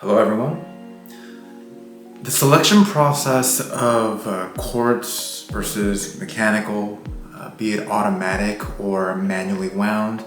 Hello everyone. The selection process of quartz versus mechanical, be it automatic or manually wound,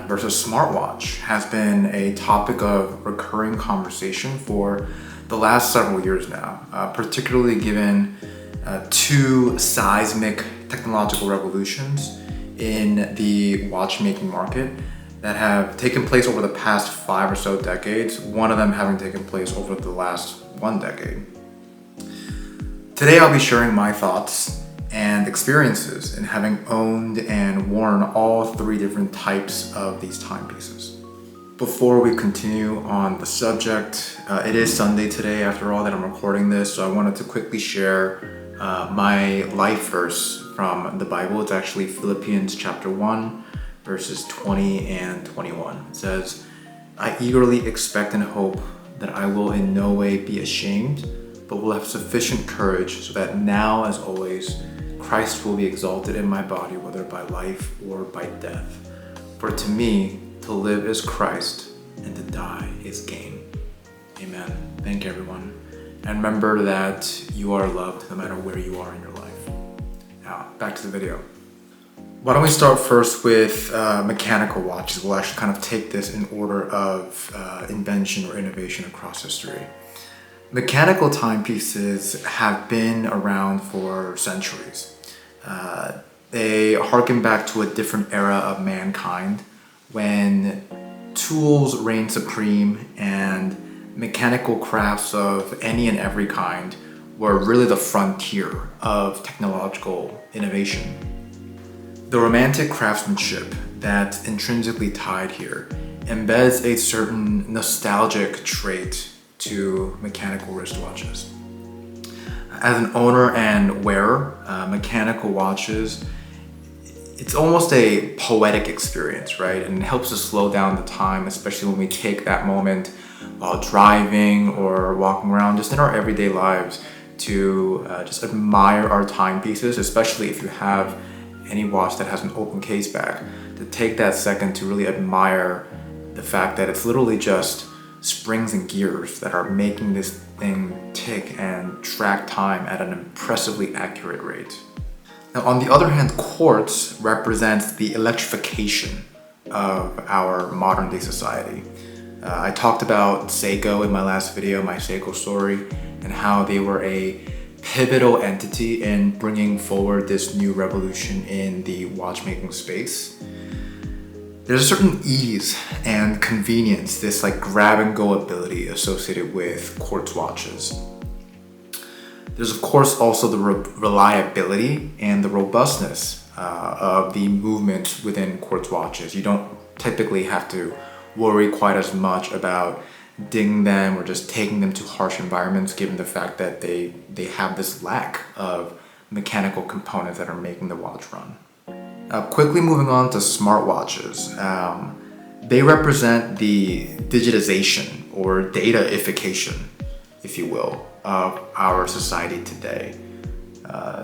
versus smartwatch has been a topic of recurring conversation for the last several years now, particularly given two seismic technological revolutions in the watchmaking market that have taken place over the past 5 or so decades, one of them having taken place over the last 1 decade. Today I'll be sharing my thoughts and experiences in having owned and worn all 3 different types of these timepieces. Before we continue on the subject, it is Sunday today after all that I'm recording this, so I wanted to quickly share my life verse from the Bible. It's actually Philippians chapter 1, verses 20 and 21. It says, "I eagerly expect and hope that I will in no way be ashamed, but will have sufficient courage so that now, as always, Christ will be exalted in my body, whether by life or by death. For to me, to live is Christ, and to die is gain." Amen. Thank you, everyone. And remember that you are loved no matter where you are in your life. Now, back to the video. Why don't we start first with mechanical watches. We'll actually kind of take this in order of invention or innovation across history. Mechanical timepieces have been around for centuries. They harken back to a different era of mankind when tools reigned supreme and mechanical crafts of any and every kind were really the frontier of technological innovation. The romantic craftsmanship that's intrinsically tied here embeds a certain nostalgic trait to mechanical wristwatches. As an owner and wearer, mechanical watches, it's almost a poetic experience, right? And it helps us slow down the time, especially when we take that moment while driving or walking around just in our everyday lives to just admire our timepieces, especially if you have any watch that has an open case back, to take that second to really admire the fact that it's literally just springs and gears that are making this thing tick and track time at an impressively accurate rate. Now, on the other hand, quartz represents the electrification of our modern day society. I talked about Seiko in my last video, my Seiko story, and how they were a pivotal entity in bringing forward this new revolution in the watchmaking space. There's a certain ease and convenience, this like grab and go ability associated with quartz watches. There's of course also the reliability and the robustness of the movement within quartz watches. You don't typically have to worry quite as much about dinging them or just taking them to harsh environments, given the fact that they have this lack of mechanical components that are making the watch run. Quickly moving on to smartwatches. They represent the digitization or dataification, if you will, of our society today.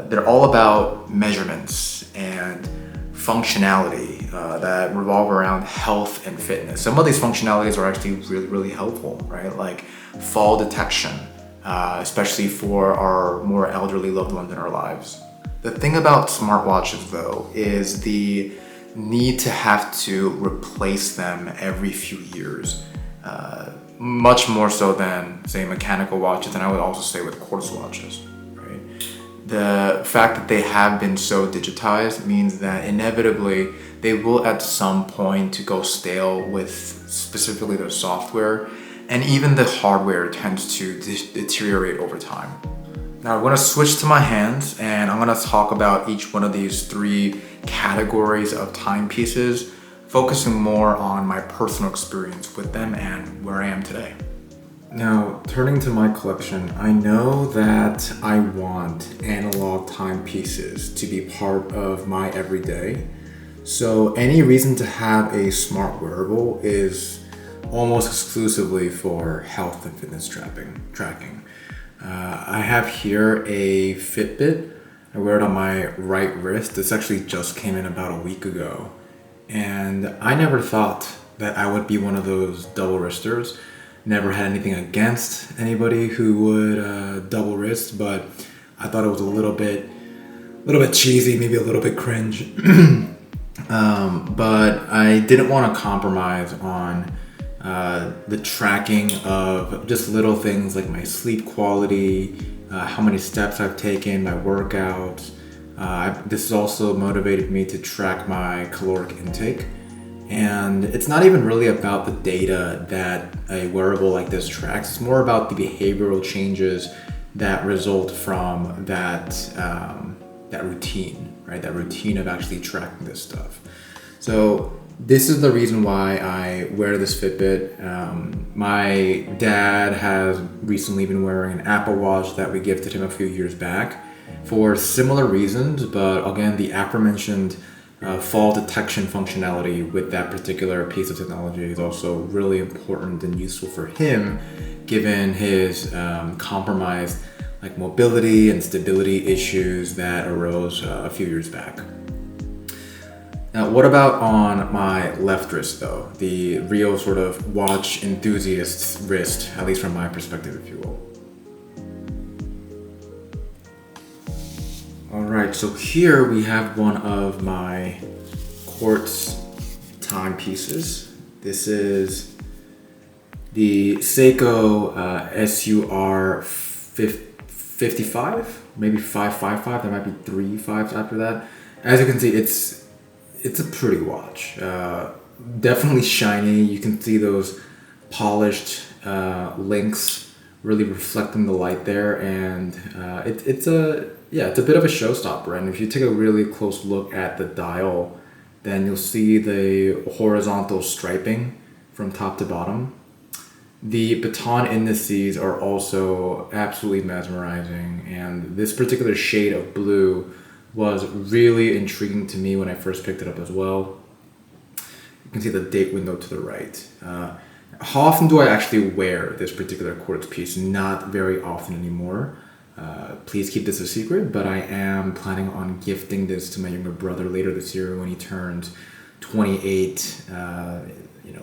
They're all about measurements and functionality that revolve around health and fitness. Some of these functionalities are actually really, really helpful, right? Like fall detection, especially for our more elderly loved ones in our lives. The thing about smartwatches though is the need to have to replace them every few years, much more so than say mechanical watches, and I would also say with quartz watches. The fact that they have been so digitized means that inevitably they will at some point to go stale with specifically their software, and even the hardware tends to deteriorate over time. Now I'm going to switch to my hands and I'm going to talk about each one of these 3 categories of timepieces, focusing more on my personal experience with them and where I am today. Now, turning to my collection, I know that I want analog timepieces to be part of my everyday. So any reason to have a smart wearable is almost exclusively for health and fitness tracking. I have here a Fitbit. I wear it on my right wrist. This actually just came in about a week ago. And I never thought that I would be one of those double wristers. Never had anything against anybody who would double wrist, but I thought it was a little bit cheesy, maybe a little bit cringe. But I didn't want to compromise on the tracking of just little things like my sleep quality, how many steps I've taken, my workouts. This has also motivated me to track my caloric intake. And it's not even really about the data that a wearable like this tracks. It's more about the behavioral changes that result from that routine, right? That routine of actually tracking this stuff. So this is the reason why I wear this Fitbit. My dad has recently been wearing an Apple Watch that we gifted him a few years back for similar reasons, but again, the aforementioned fall detection functionality with that particular piece of technology is also really important and useful for him, given his compromised like mobility and stability issues that arose a few years back. Now, what about on my left wrist though? The real sort of watch enthusiast's wrist, at least from my perspective, if you will. All right, so here we have one of my Quartz timepieces. This is the Seiko SUR 55, maybe 555. There might be 3 5s after that. As you can see, it's a pretty watch. Definitely shiny. You can see those polished links really reflecting the light there, and it's a bit of a showstopper. And if you take a really close look at the dial, then you'll see the horizontal striping from top to bottom. The baton indices are also absolutely mesmerizing, and this particular shade of blue was really intriguing to me when I first picked it up as well. You can see the date window to the right. How often do I actually wear this particular Quartz piece? Not very often anymore. Please keep this a secret, but I am planning on gifting this to my younger brother later this year when he turns 28,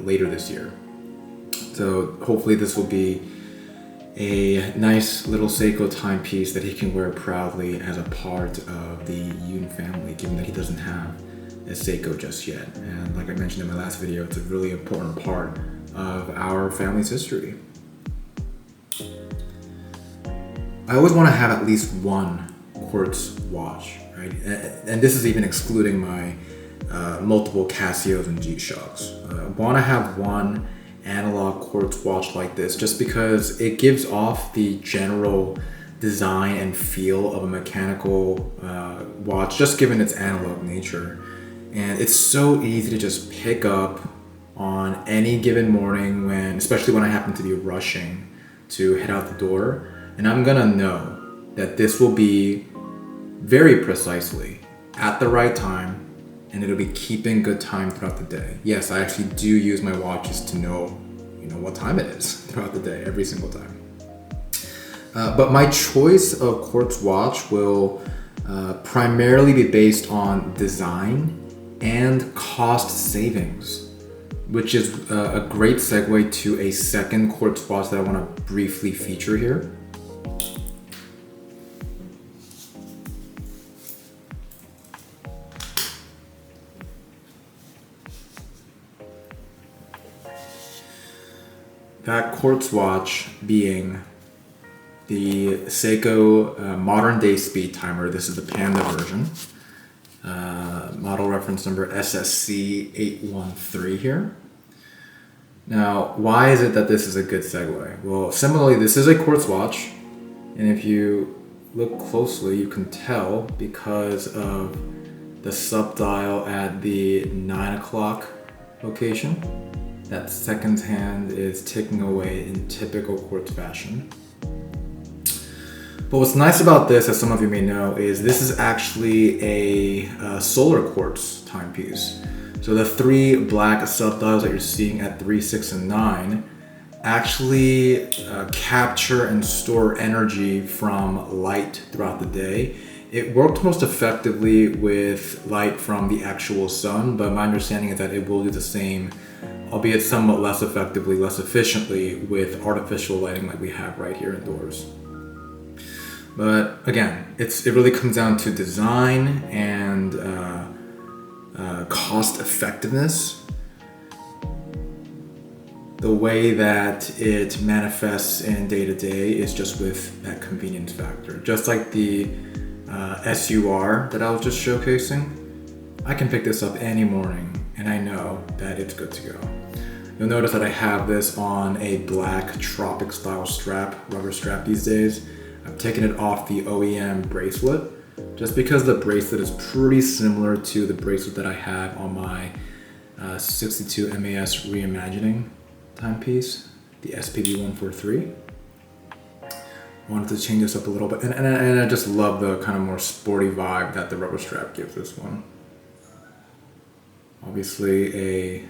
later this year. So hopefully this will be a nice little Seiko timepiece that he can wear proudly as a part of the Yoon family, given that he doesn't have a Seiko just yet. And like I mentioned in my last video, it's a really important part of our family's history. I always want to have at least one Quartz watch, right? And this is even excluding my multiple Casios and G-Shocks. I want to have one analog Quartz watch like this just because it gives off the general design and feel of a mechanical watch, just given its analog nature. And it's so easy to just pick up on any given morning, especially when I happen to be rushing to head out the door. And I'm gonna know that this will be very precisely at the right time, and it'll be keeping good time throughout the day. Yes, I actually do use my watches to know, what time it is throughout the day, every single time. But my choice of Quartz watch will primarily be based on design and cost savings, which is a great segue to a second Quartz watch that I want to briefly feature here. That Quartz watch being the Seiko modern day speed timer. This is the Panda version. Model reference number SSC813 here. Now, why is it that this is a good segue? Well, similarly, this is a Quartz watch, and if you look closely, you can tell because of the sub-dial at the 9 o'clock location. That seconds hand is ticking away in typical Quartz fashion. But what's nice about this, as some of you may know, is this is actually a solar quartz timepiece. So the 3 black sub-dials that you're seeing at 3, 6, and 9 actually capture and store energy from light throughout the day. It worked most effectively with light from the actual sun, but my understanding is that it will do the same albeit somewhat less effectively, less efficiently with artificial lighting like we have right here indoors. But again, it really comes down to design and cost effectiveness. The way that it manifests in day-to-day is just with that convenience factor. Just like the SUR that I was just showcasing, I can pick this up any morning and I know that it's good to go. You'll notice that I have this on a black tropic style strap, rubber strap these days. I've taken it off the OEM bracelet just because the bracelet is pretty similar to the bracelet that I have on my 62 MAS reimagining timepiece, the SPB 143. Wanted to change this up a little bit, and I just love the kind of more sporty vibe that the rubber strap gives this one. Obviously a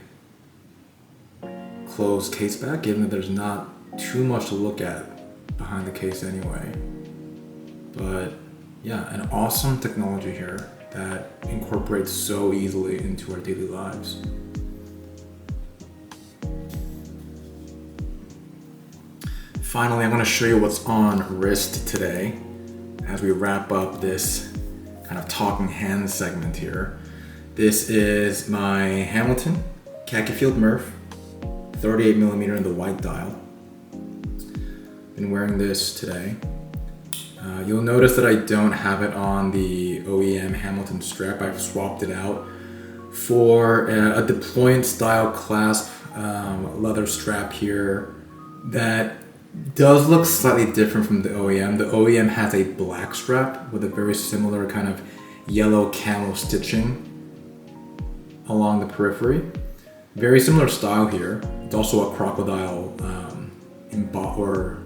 closed case back, given that there's not too much to look at behind the case anyway. But yeah, an awesome technology here that incorporates so easily into our daily lives. Finally, I'm going to show you what's on wrist today as we wrap up this kind of talking hands segment here. This is my Hamilton khaki field Murph, 38mm in the white dial. Been wearing this today. You'll notice that I don't have it on the OEM Hamilton strap. I've swapped it out for a deployant style clasp leather strap here that does look slightly different from the OEM. The OEM has a black strap with a very similar kind of yellow camo stitching along the periphery. Very similar style here. It's also a crocodile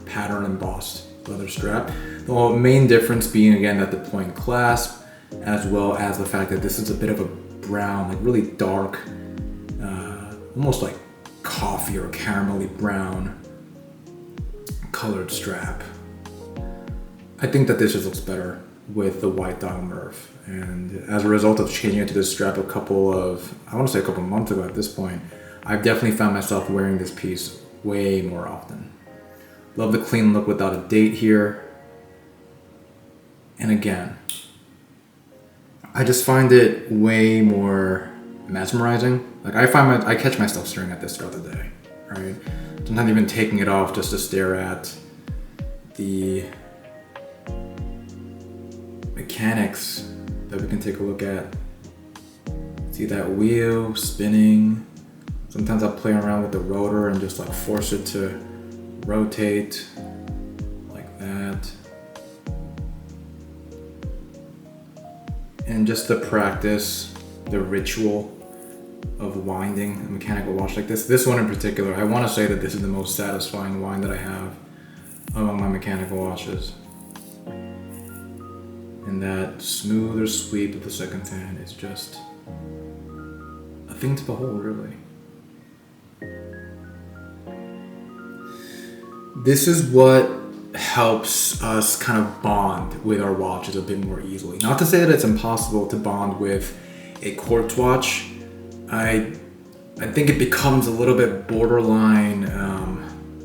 pattern embossed leather strap. The main difference being again that deployant clasp, as well as the fact that this is a bit of a brown, like really dark, almost like coffee or caramelly brown colored strap. I think that this just looks better with the white dial Murph. And as a result of changing it to this strap a couple months ago at this point, I've definitely found myself wearing this piece way more often. Love the clean look without a date here. And again, I just find it way more mesmerizing. Like I catch myself staring at this throughout the day, right? Sometimes even taking it off just to stare at the mechanics that we can take a look at. See that wheel spinning. Sometimes I'll play around with the rotor and just like force it to rotate like that. And just the practice, the ritual of winding a mechanical watch like this. This one in particular, I want to say that this is the most satisfying wind that I have among my mechanical watches. And that smoother sweep of the second hand is just a thing to behold, really. This is what helps us kind of bond with our watches a bit more easily. Not to say that it's impossible to bond with a Quartz watch. I think it becomes a little bit borderline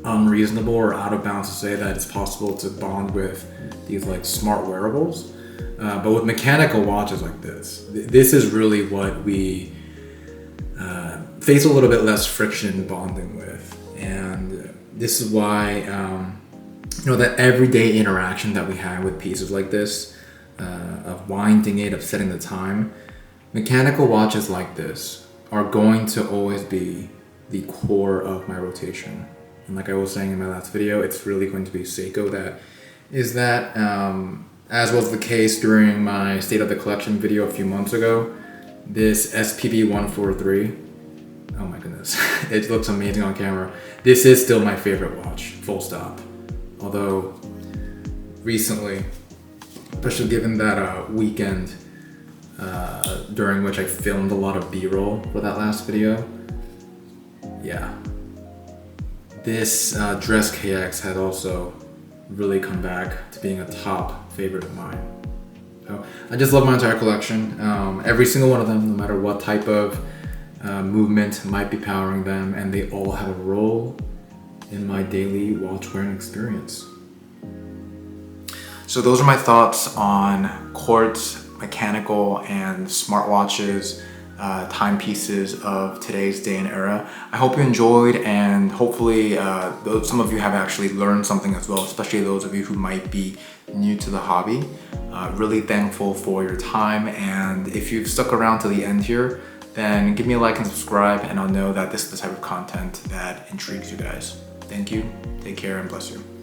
unreasonable or out of bounds to say that it's possible to bond with these like smart wearables. But with mechanical watches like this is really what we face a little bit less friction bonding with. And this is why, that everyday interaction that we have with pieces like this, of winding it, of setting the time, mechanical watches like this are going to always be the core of my rotation. And like I was saying in my last video, it's really going to be Seiko that is that, as was the case during my State of the Collection video a few months ago. This SPB 143, oh my goodness, it looks amazing on camera. This is still my favorite watch, full stop. Although recently, especially given that weekend during which I filmed a lot of B-roll for that last video, yeah, this Dress KX had also really come back to being a top favorite of mine. So I just love my entire collection. Every single one of them, no matter what type of movement might be powering them, and they all have a role in my daily watch wearing experience. So those are my thoughts on quartz, mechanical, and smartwatches, timepieces of today's day and era. I hope you enjoyed, and hopefully some of you have actually learned something as well, especially those of you who might be new to the hobby. Really thankful for your time, and if you've stuck around to the end here, then give me a like and subscribe, and I'll know that this is the type of content that intrigues you guys. Thank you, take care, and bless you.